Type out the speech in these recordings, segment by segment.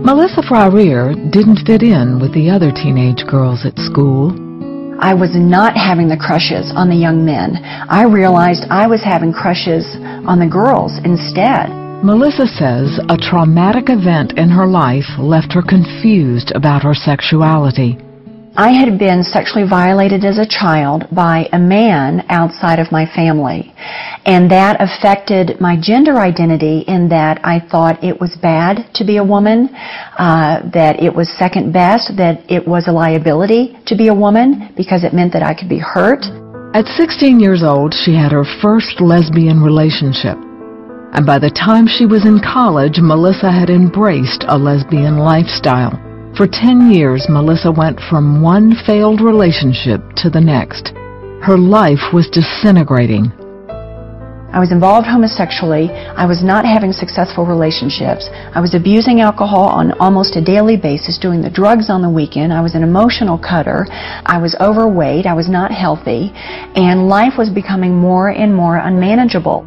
Melissa Freire didn't fit in with the other teenage girls at school. I was not having the crushes on the young men. I realized I was having crushes on the girls instead. Melissa says a traumatic event in her life left her confused about her sexuality. I had been sexually violated as a child by a man outside of my family, and that affected my gender identity in that I thought it was bad to be a woman, that it was second best, that it was a liability to be a woman because it meant that I could be hurt. At 16 years old, she had her first lesbian relationship, and by the time she was in college, Melissa had embraced a lesbian lifestyle. For 10 years, Melissa went from one failed relationship to the next. Her life was disintegrating. I was involved homosexually. I was not having successful relationships. I was abusing alcohol on almost a daily basis, doing the drugs on the weekend. I was an emotional cutter. I was overweight. I was not healthy. And life was becoming more and more unmanageable.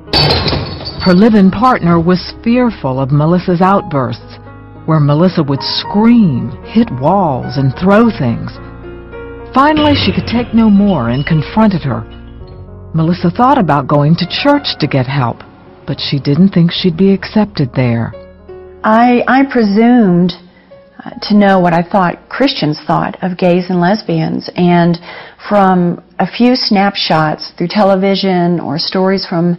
Her live-in partner was fearful of Melissa's outbursts, where Melissa would scream, hit walls, and throw things. Finally, she could take no more and confronted her. Melissa thought about going to church to get help, but she didn't think she'd be accepted there. I presumed to know what I thought Christians thought of gays and lesbians, and from a few snapshots through television or stories from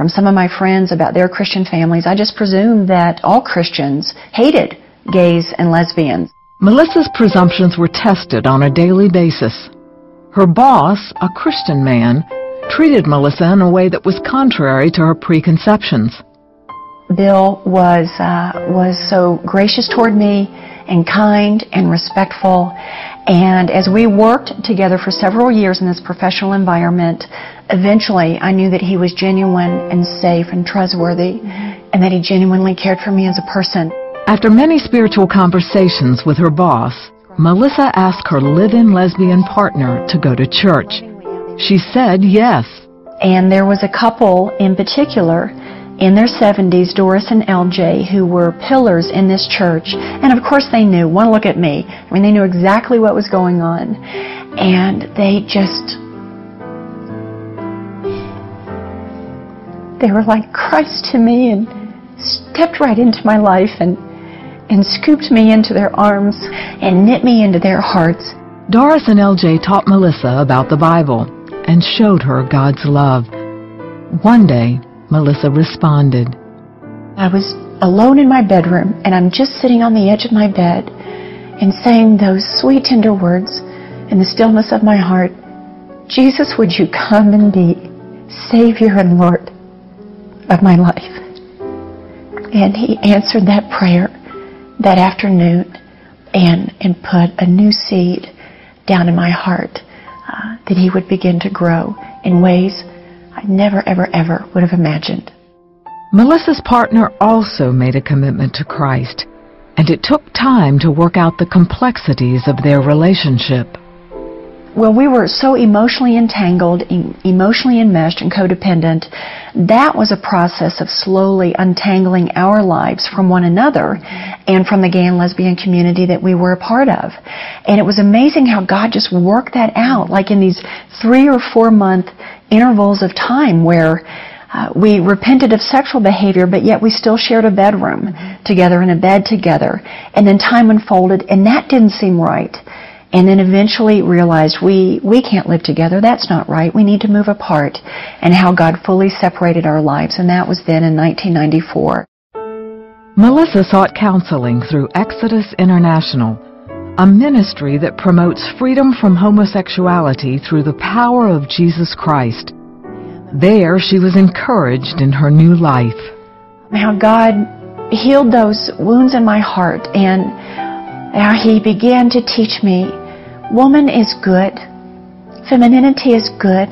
some of my friends about their Christian families, I just presumed that all Christians hated gays and lesbians. Melissa's presumptions were tested on a daily basis. Her boss, a Christian man, treated Melissa in a way that was contrary to her preconceptions. Bill was so gracious toward me and kind and respectful, and as we worked together for several years in this professional environment, eventually I knew that he was genuine and safe and trustworthy, and that he genuinely cared for me as a person. After many spiritual conversations with her boss, Melissa asked her live-in lesbian partner to go to church. She said yes. And there was a couple in particular in their 70s, Doris and LJ, who were pillars in this church. And of course they knew, one look at me, I mean, they knew exactly what was going on. And they were like Christ to me and stepped right into my life and scooped me into their arms and knit me into their hearts. Doris and LJ taught Melissa about the Bible and showed her God's love. One day, Melissa responded. I was alone in my bedroom, and I'm just sitting on the edge of my bed and saying those sweet, tender words in the stillness of my heart. Jesus, would you come and be Savior and Lord of my life? And he answered that prayer that afternoon and put a new seed down in my heart that he would begin to grow in ways I never, ever, ever would have imagined. Melissa's partner also made a commitment to Christ, and it took time to work out the complexities of their relationship. Well, we were so emotionally entangled, emotionally enmeshed and codependent. That was a process of slowly untangling our lives from one another and from the gay and lesbian community that we were a part of. And it was amazing how God just worked that out, like in these 3 or 4 month intervals of time where we repented of sexual behavior, but yet we still shared a bedroom together and a bed together. And then time unfolded, and that didn't seem right. And then eventually realized we can't live together. That's not right. We need to move apart. And how God fully separated our lives. And that was then in 1994. Melissa sought counseling through Exodus International, a ministry that promotes freedom from homosexuality through the power of Jesus Christ. There, she was encouraged in her new life. How God healed those wounds in my heart, and how he began to teach me, woman is good, femininity is good,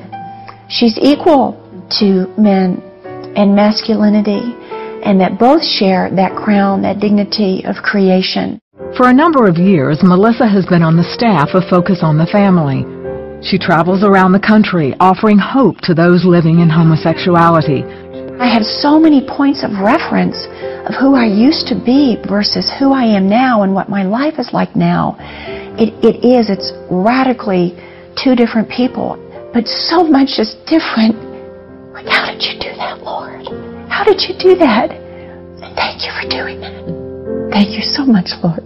she's equal to men and masculinity, and that both share that crown, that dignity of creation. For a number of years, Melissa has been on the staff of Focus on the Family. She travels around the country offering hope to those living in homosexuality. I have so many points of reference of who I used to be versus who I am now and what my life is like now. It's radically two different people, but so much is different. Like, how did you do that, Lord? How did you do that? And thank you for doing that. Thank you so much, Lord.